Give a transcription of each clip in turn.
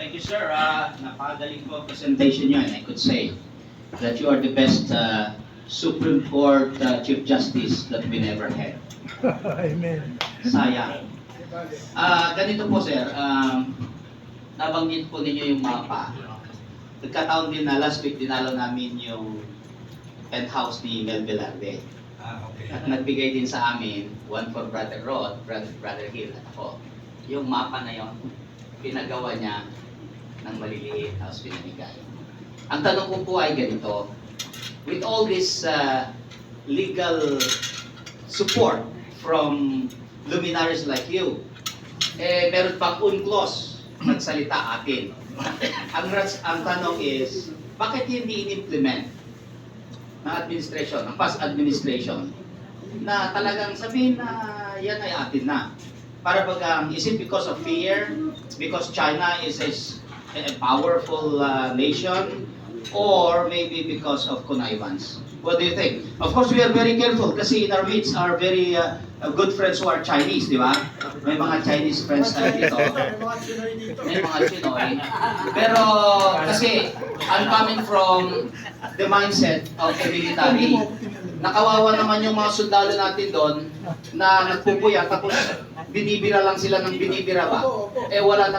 Thank you, sir. Napakagaling po ang presentation nyo, and I could say that you are the best Supreme Court Chief Justice that we never had. Amen. Sayang. Ganito po, sir. Nabanggit po ninyo yung mapa. Nagkataon din na last week dinalo namin yung penthouse ni Mel Velarde. Okay. At nagbigay din sa amin, one for Brother Rod, Brother Hill, at ako. Yung mapa na yon, pinagawa niya ng maliliit, tapos pinamigay. Ang tanong ko po ay ganito, with all this legal support from luminaries like you, meron pang UNCLOS nagsalita atin. ang tanong is, bakit hindi in-implement ng administration, ng past administration, na talagang sabihin na yan ay atin na? Para bagang, is it because of fear? Because China is a powerful nation? Or maybe because of connivance? What do you think? Of course, we are very careful kasi in our midst are very good friends who are Chinese, di ba? May mga Chinese friends tayo dito. May mga Chinoy. Pero kasi I'm coming from the mindset of the military. Nakawawa naman yung mga sundalo natin doon na nagpupuya tapos binibira lang sila ng binibira ba? Wala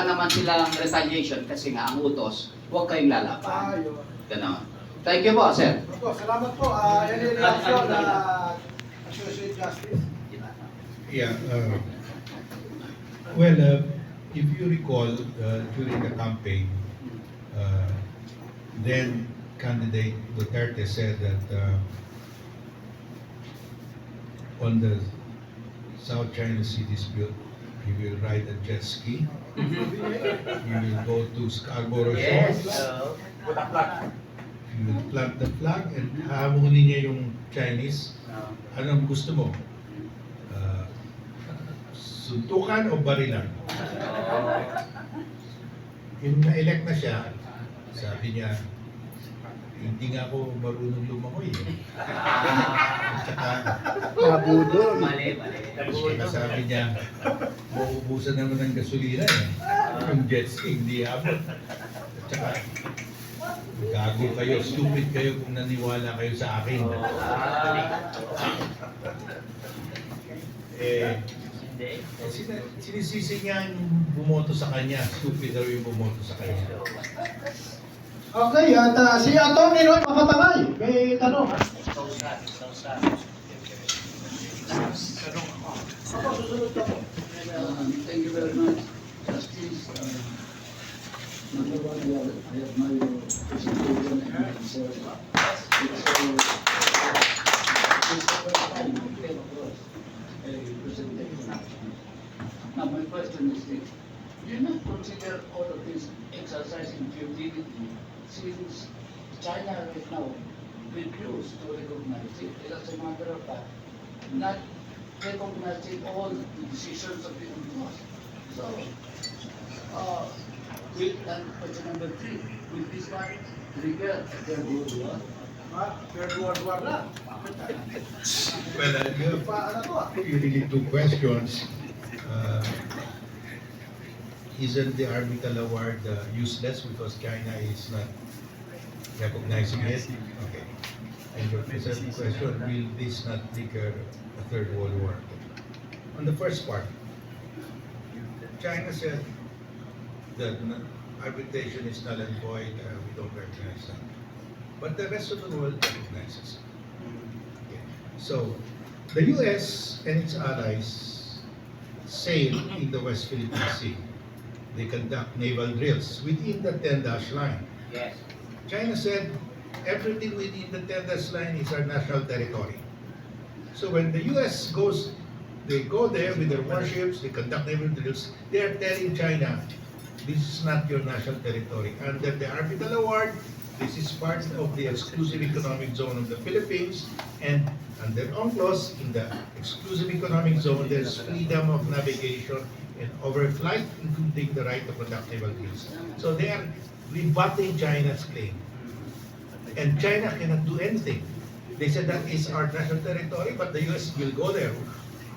naman silang retaliation kasi nga ang utos, huwag kayong lalaban. Ganon. Thank you po, sir. Salamat po. Any reaction Associate Justice? Yeah. Well, if you recall, during the campaign, then candidate Duterte said that on the South China Sea dispute, he will ride a jet ski. He will go to Scarborough Shoals. He will plant the flag and hahamunin niya yung Chinese. Anong gusto mo? Suntukan o barilan? Yung na-elect na siya, sabi niya, hindi nga ako marunong lumangoy eh. At saka, Mabudol. Mali. sabi niya, mauubusan naman ng gasolina eh. Yung jet ski, hindi abot. At saka, gago kayo, stupid kayo kung naniwala kayo sa akin. Sinisisi niya yung bumoto sa kanya. Stupid daw yung bumoto sa kanya. Okay, at si Atty. Roy Mapatabay, may tanong. Thank you very much, Justice. Number one, I admire your presentation and your answer. It's the first time you came across a presentation. Now, my question is this. Do you not consider all of this exercising futility since China right now refused to recognize it? As a matter of fact, not recognizing all the decisions of the UNCLOS. So, and question number 3, will this not trigger a third world war? Third World War na. Well, you really two questions. Isn't the Arbitral Award useless because China is not recognizing it? Okay. And your second question, will this not trigger a third world war? On the first part, China said that arbitration is null and void, we don't recognize that. But the rest of the world recognizes it. Okay. So, the US and its allies sail in the West Philippine Sea. They conduct naval drills within the 10-dash line. Yes. China said everything within the 10-dash line is our national territory. So when the US goes, they go there with their warships, they conduct naval drills, they are telling China, this is not your national territory. Under the Arbitral Award, this is part of the exclusive economic zone of the Philippines, and under UNCLOS, in the exclusive economic zone, there's freedom of navigation and overflight, including the right to conduct naval drills. So they are rebutting China's claim. And China cannot do anything. They said that is our national territory, but the US will go there.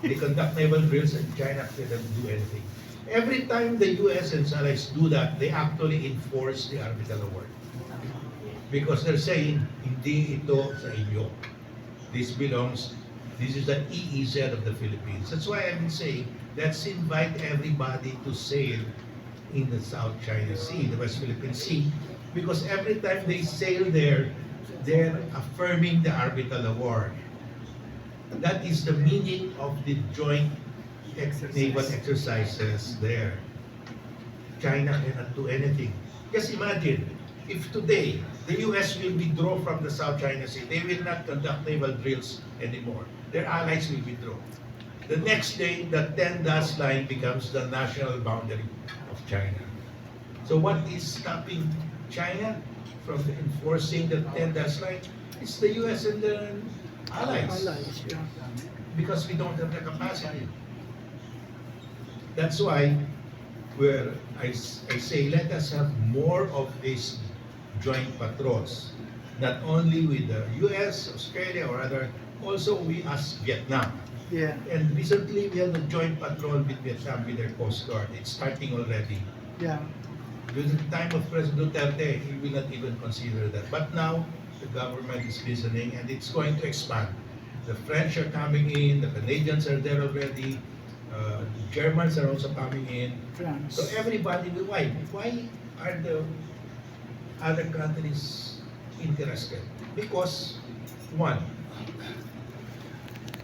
They conduct naval drills and China cannot do anything. Every time the US and its allies do that, they actually enforce the arbitral award. Because they're saying, hindi ito sa inyo. This is the EEZ of the Philippines. That's why I've been saying, let's invite everybody to sail in the South China Sea, the West Philippine Sea, because every time they sail there, they're affirming the arbitral award. That is the meaning of the joint naval exercises there. China cannot do anything. Just imagine, if today the US will withdraw from the South China Sea, they will not conduct naval drills anymore. Their allies will withdraw. The next day, the 10-dash line becomes the national boundary of China. So what is stopping China from enforcing the 10-dash line? It's the US and the allies. Allies, yeah. Because we don't have the capacity. That's why I say let us have more of these joint patrols, not only with the US, Australia, or other, also we ask Vietnam. Yeah, And recently we had a joint patrol with Vietnam with their Coast Guard. It's starting already. yeah. During the time of President Duterte, he will not even consider that. But now, the government is listening and it's going to expand. The French are coming in, the Canadians are there already, the Germans are also coming in. France. So everybody, why? Why are the other countries interested? Because, one,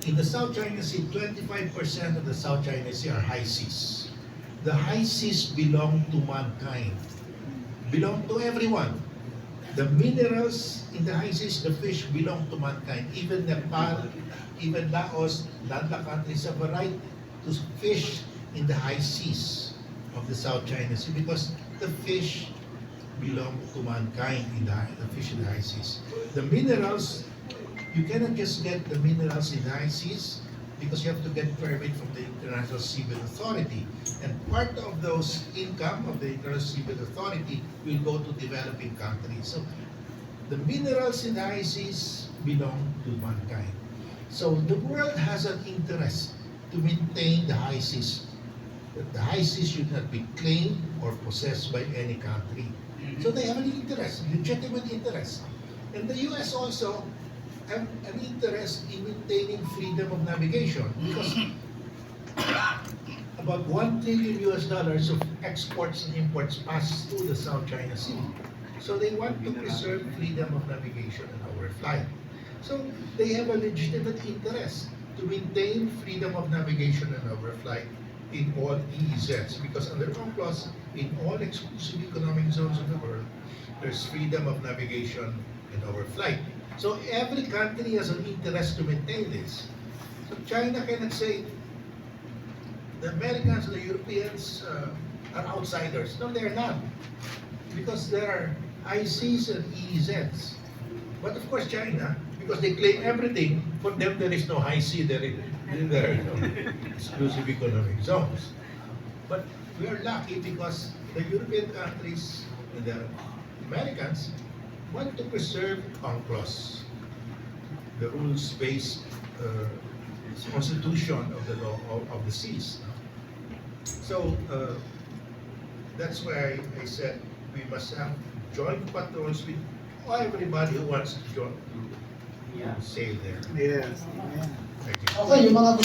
in the South China Sea, 25% of the South China Sea are high seas. The high seas belong to mankind, belong to everyone. The minerals in the high seas, the fish belong to mankind. Even Nepal, even Laos, landlocked countries have a right to fish in the high seas of the South China Sea because the fish belong to mankind in the fish in the high seas. The minerals, you cannot just get the minerals in the high seas because you have to get permit from the International Seabed Authority. And part of those income of the International Seabed Authority will go to developing countries. So the minerals in the high seas belong to mankind. So the world has an interest to maintain the high seas. That the high seas should not be claimed or possessed by any country. So they have an interest, legitimate interest. And the US also have an interest in maintaining freedom of navigation because about $1 trillion of exports and imports pass through the South China Sea. So they want to preserve freedom of navigation and overflight. So they have a legitimate interest to maintain freedom of navigation and overflight in all EEZs because under UNCLOS, in all exclusive economic zones of the world, there's freedom of navigation and overflight. So every country has an interest to maintain this. So China cannot say the Americans and the Europeans are outsiders. No, they're not. Because there are ICs and EEZs. But of course China, because they claim everything, for them there is no high sea, there are no exclusive economic zones. But we are lucky because the European countries and the Americans want to preserve UNCLOS, the rules-based constitution of the law of the seas. So that's why I said we must have joint patrols with everybody who wants to sail there. Yes. Amen. Thank you. Okay, yung mga